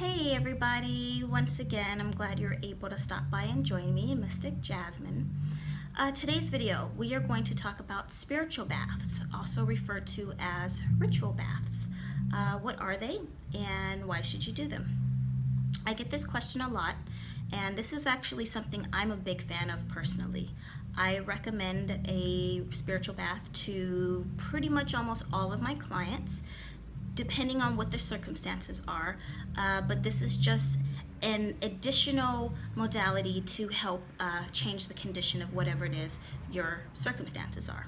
Hey everybody, once again I'm glad you're able to stop by and join me, Mystic Jasmine. Today's video we are going to talk about spiritual baths, also referred to as ritual baths. What are they and why should you do them? I get this question a lot, and this is actually something I'm a big fan of personally. I recommend a spiritual bath to pretty much almost all of my clients, depending on what the circumstances are, but this is just an additional modality to help change the condition of whatever it is your circumstances are.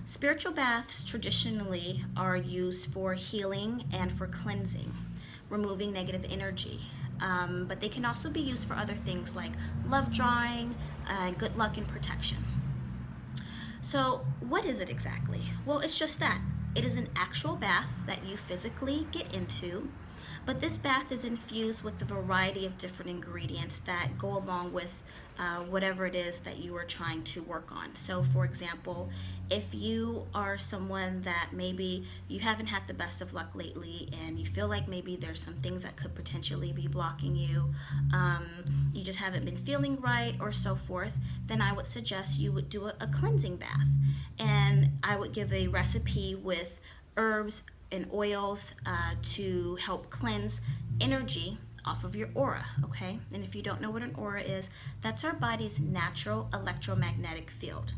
Spiritual baths traditionally are used for healing and for cleansing, removing negative energy. But they can also be used for other things like love drawing, good luck, and protection. So what is it exactly? Well, it's just that. It is an actual bath that you physically get into, but this bath is infused with a variety of different ingredients that go along with whatever it is that you are trying to work on. So for example, if you are someone that maybe you haven't had the best of luck lately and you feel like maybe there's some things that could potentially be blocking you, you just haven't been feeling right or so forth, then I would suggest you would do a cleansing bath. And I would give a recipe with herbs and oils to help cleanse energy off of your aura, okay? And if you don't know what an aura is, that's our body's natural electromagnetic field.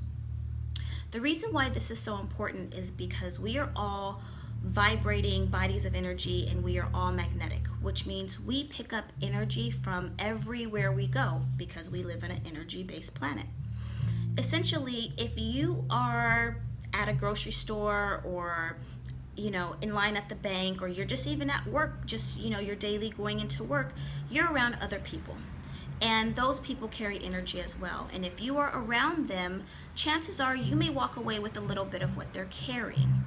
The reason why this is so important is because we are all vibrating bodies of energy and we are all magnetic, which means we pick up energy from everywhere we go because we live in an energy-based planet. Essentially, if you are at a grocery store or in line at the bank, or you're just even at work, just you're daily going into work, you're around other people, and those people carry energy as well. And if you are around them, chances are you may walk away with a little bit of what they're carrying.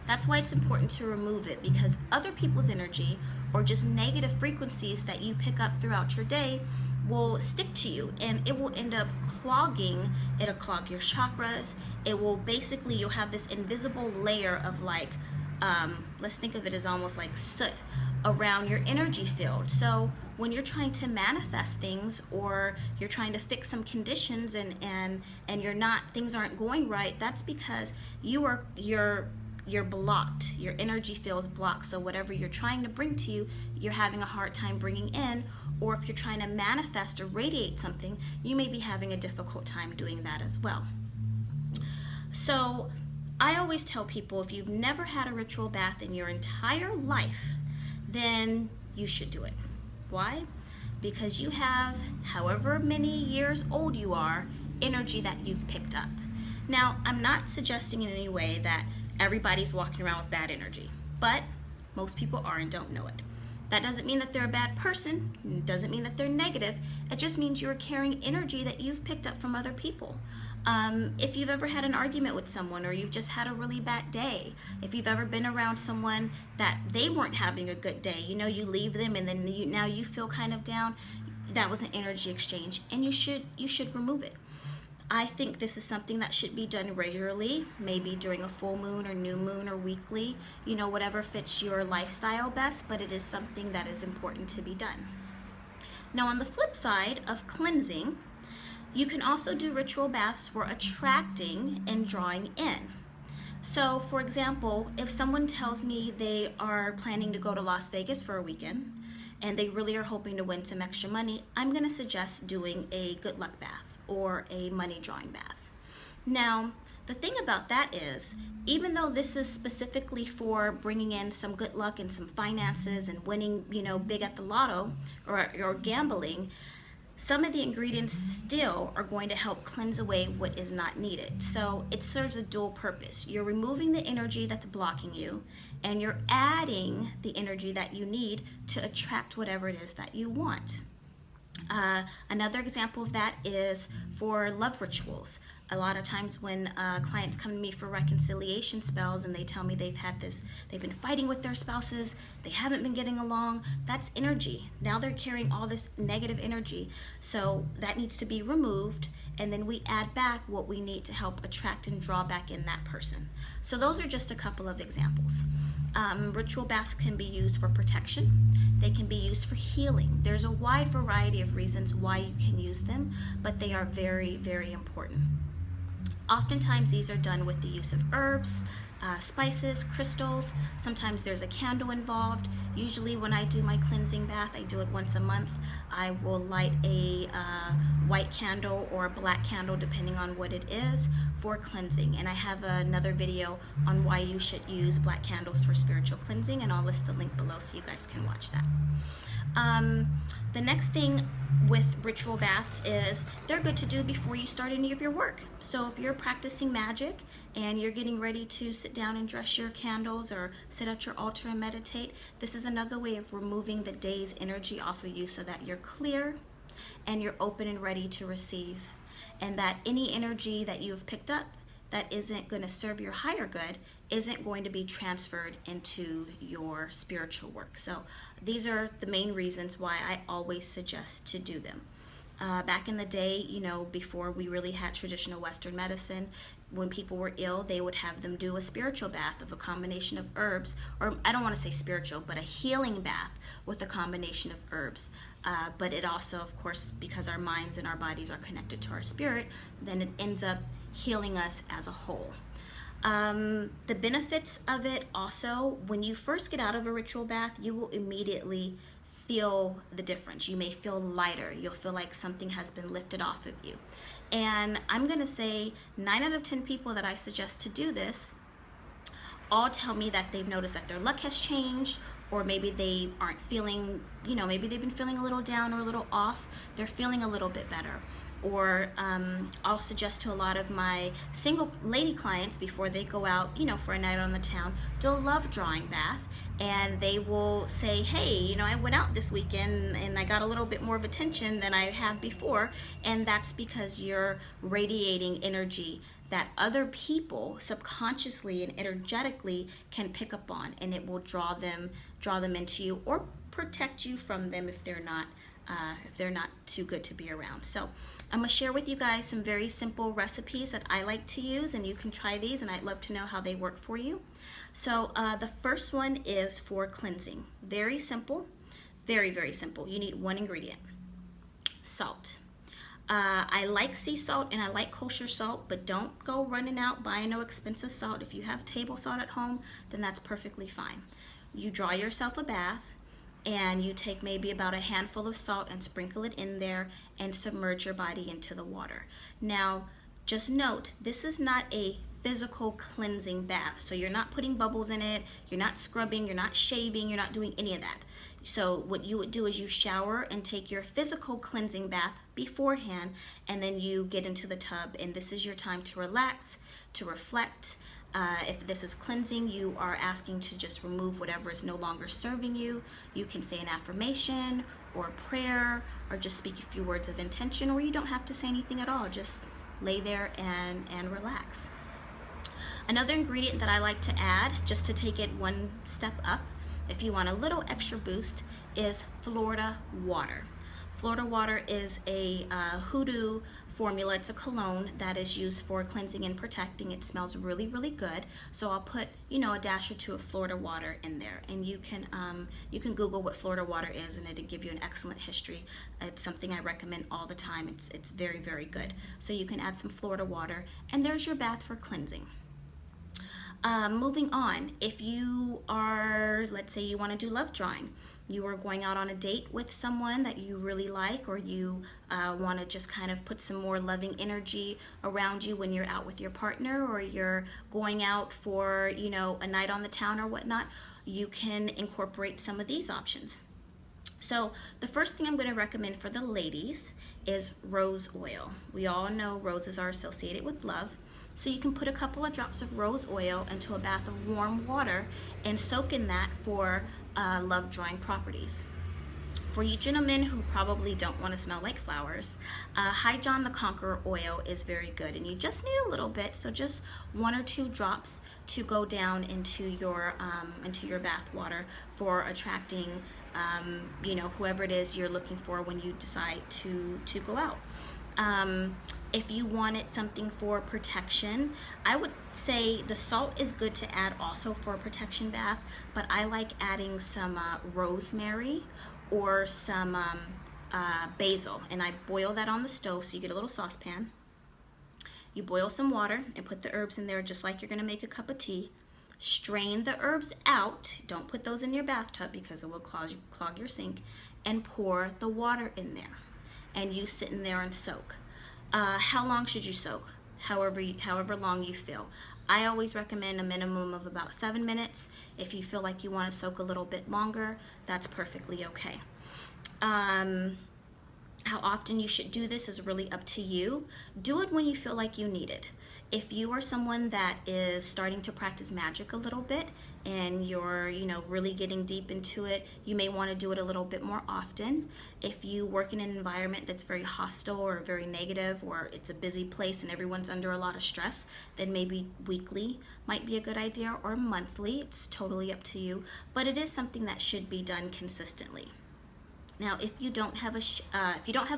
That's why it's important to remove it, because other people's energy or just negative frequencies that you pick up throughout your day will stick to you, and it will end up clogging. It'll clog your chakras. It will basically, you'll have this invisible layer of let's think of it as almost like soot around your energy field. So when you're trying to manifest things, or you're trying to fix some conditions and things aren't going right, that's because you're blocked. Your energy field is blocked. So whatever you're trying to bring to you, you're having a hard time bringing in. Or if you're trying to manifest or radiate something, you may be having a difficult time doing that as well. So I always tell people, if you've never had a ritual bath in your entire life, then you should do it. Why? Because you have, however many years old you are, energy that you've picked up. Now, I'm not suggesting in any way that everybody's walking around with bad energy, but most people are and don't know it. That doesn't mean that they're a bad person. It doesn't mean that they're negative. It just means you're carrying energy that you've picked up from other people. If you've ever had an argument with someone, or you've just had a really bad day, if you've ever been around someone that they weren't having a good day, you leave them and then now you feel kind of down, that was an energy exchange, and you should remove it. I think this is something that should be done regularly, maybe during a full moon or new moon or weekly, whatever fits your lifestyle best, but it is something that is important to be done. Now, on the flip side of cleansing, you can also do ritual baths for attracting and drawing in. So, for example, if someone tells me they are planning to go to Las Vegas for a weekend and they really are hoping to win some extra money, I'm going to suggest doing a good luck bath or a money drawing bath. Now, the thing about that is, even though this is specifically for bringing in some good luck and some finances and winning, big at the lotto or gambling, some of the ingredients still are going to help cleanse away what is not needed. So it serves a dual purpose. You're removing the energy that's blocking you, and you're adding the energy that you need to attract whatever it is that you want. Another example of that is for love rituals. A lot of times when clients come to me for reconciliation spells and they tell me they've been fighting with their spouses, they haven't been getting along, that's energy. Now they're carrying all this negative energy. So that needs to be removed, and then we add back what we need to help attract and draw back in that person. So those are just a couple of examples. Ritual baths can be used for protection. They can be used for healing. There's a wide variety of reasons why you can use them, but they are very, very important. Oftentimes these are done with the use of herbs, spices, crystals. Sometimes there's a candle involved. Usually when I do my cleansing bath, I do it once a month. I will light a white candle or a black candle, depending on what it is, for cleansing. And I have another video on why you should use black candles for spiritual cleansing, and I'll list the link below so you guys can watch that. The next thing with ritual baths is they're good to do before you start any of your work. So if you're practicing magic and you're getting ready to sit down and dress your candles or sit at your altar and meditate, this is another way of removing the day's energy off of you so that you're clear and you're open and ready to receive, and that any energy that you've picked up that isn't going to serve your higher good isn't going to be transferred into your spiritual work. So these are the main reasons why I always suggest to do them. Back in the day, you know, before we really had traditional Western medicine, when people were ill, they would have them do a spiritual bath of a combination of herbs, or I don't want to say spiritual, but a healing bath with a combination of herbs. But it also, of course, because our minds and our bodies are connected to our spirit, then it ends up healing us as a whole. The benefits of it also, when you first get out of a ritual bath, you will immediately feel the difference. You may feel lighter. You'll feel like something has been lifted off of you. And I'm going to say 9 out of 10 people that I suggest to do this all tell me that they've noticed that their luck has changed, or maybe they aren't feeling, you know, maybe they've been feeling a little down or a little off. They're feeling a little bit better. Or I'll suggest to a lot of my single lady clients before they go out, you know, for a night on the town, do a love drawing bath, and they will say, hey, you know, I went out this weekend and I got a little bit more of attention than I have before, and that's because you're radiating energy that other people subconsciously and energetically can pick up on, and it will draw them into you or protect you from them if they're not too good to be around. So I'm gonna share with you guys some very simple recipes that I like to use, and you can try these, and I'd love to know how they work for you. So the first one is for cleansing. Very simple, very, very simple. You need one ingredient: salt. I like sea salt and I like kosher salt, but don't go running out buying no expensive salt. If you have table salt at home, then that's perfectly fine. You draw yourself a bath, and you take maybe about a handful of salt and sprinkle it in there and submerge your body into the water. Now, just note, this is not a physical cleansing bath. So you're not putting bubbles in it, you're not scrubbing, you're not shaving, you're not doing any of that. So what you would do is you shower and take your physical cleansing bath beforehand, and then you get into the tub, and this is your time to relax, to reflect. If this is cleansing, you are asking to just remove whatever is no longer serving you. You can say an affirmation or a prayer, or just speak a few words of intention, or you don't have to say anything at all. Just lay there and relax. Another ingredient that I like to add, just to take it one step up, if you want a little extra boost, is Florida water. Florida water is a hoodoo formula. It's a cologne that is used for cleansing and protecting. It smells really, really good. So I'll put, you know, a dash or two of Florida water in there, and you can Google what Florida water is, and it'll give you an excellent history. It's something I recommend all the time. It's very, very good. So you can add some Florida water, and there's your bath for cleansing. Moving on, if you are, let's say you want to do love drawing, you are going out on a date with someone that you really like, or you want to just kind of put some more loving energy around you when you're out with your partner, or you're going out for, you know, a night on the town or whatnot, you can incorporate some of these options. So the first thing I'm going to recommend for the ladies is rose oil. We all know roses are associated with love. So you can put a couple of drops of rose oil into a bath of warm water and soak in that for love drawing properties. For you gentlemen who probably don't want to smell like flowers, High John the Conqueror oil is very good, and you just need a little bit, so just 1 or 2 drops to go down into your bath water for attracting whoever it is you're looking for when you decide to go out. If you wanted something for protection, I would say the salt is good to add also for a protection bath, but I like adding some rosemary or some basil, and I boil that on the stove. So you get a little saucepan, you boil some water and put the herbs in there just like you're going to make a cup of tea. Strain the herbs out, don't put those in your bathtub because it will clog your sink, and pour the water in there, and you sit in there and soak. How long should you soak? However long you feel. I always recommend a minimum of about 7 minutes. If you feel like you want to soak a little bit longer, that's perfectly okay. How often you should do this is really up to you. Do it when you feel like you need it. If you are someone that is starting to practice magic a little bit and you're, really getting deep into it, you may want to do it a little bit more often. If you work in an environment that's very hostile or very negative, or it's a busy place and everyone's under a lot of stress, then maybe weekly might be a good idea, or monthly. It's totally up to you, but it is something that should be done consistently. Now, if you don't have a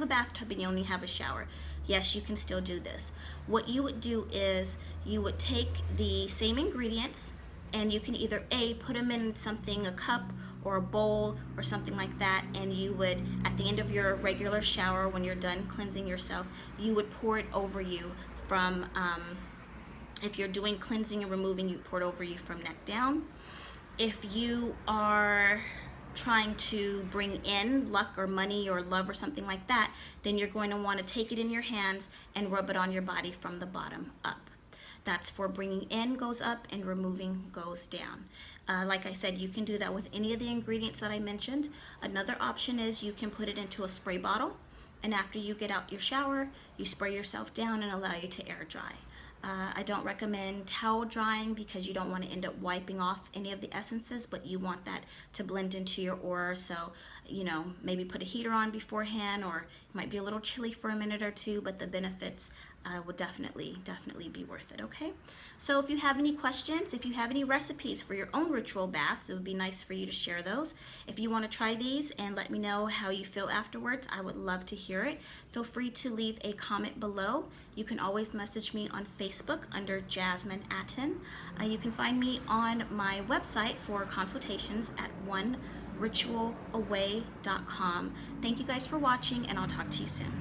bathtub and you only have a shower, yes, you can still do this. What you would do is you would take the same ingredients, and you can either put them in something, a cup or a bowl or something like that, and you would, at the end of your regular shower, when you're done cleansing yourself, you would pour it over you from, if you're doing cleansing and removing, you pour it over you from neck down. If you are trying to bring in luck or money or love or something like that, then you're going to want to take it in your hands and rub it on your body from the bottom up. That's for bringing in goes up and removing goes down. Like I said, you can do that with any of the ingredients that I mentioned. Another option is you can put it into a spray bottle, and after you get out your shower, you spray yourself down and allow you to air dry. I don't recommend towel drying because you don't want to end up wiping off any of the essences, but you want that to blend into your aura. So, maybe put a heater on beforehand, or it might be a little chilly for a minute or two, but the benefits would definitely be worth it, okay? So if you have any questions, if you have any recipes for your own ritual baths, it would be nice for you to share those. If you want to try these and let me know how you feel afterwards, I would love to hear it. Feel free to leave a comment below. You can always message me on Facebook under Jasmine Atten. You can find me on my website for consultations at oneritualaway.com. Thank you guys for watching, and I'll talk to you soon.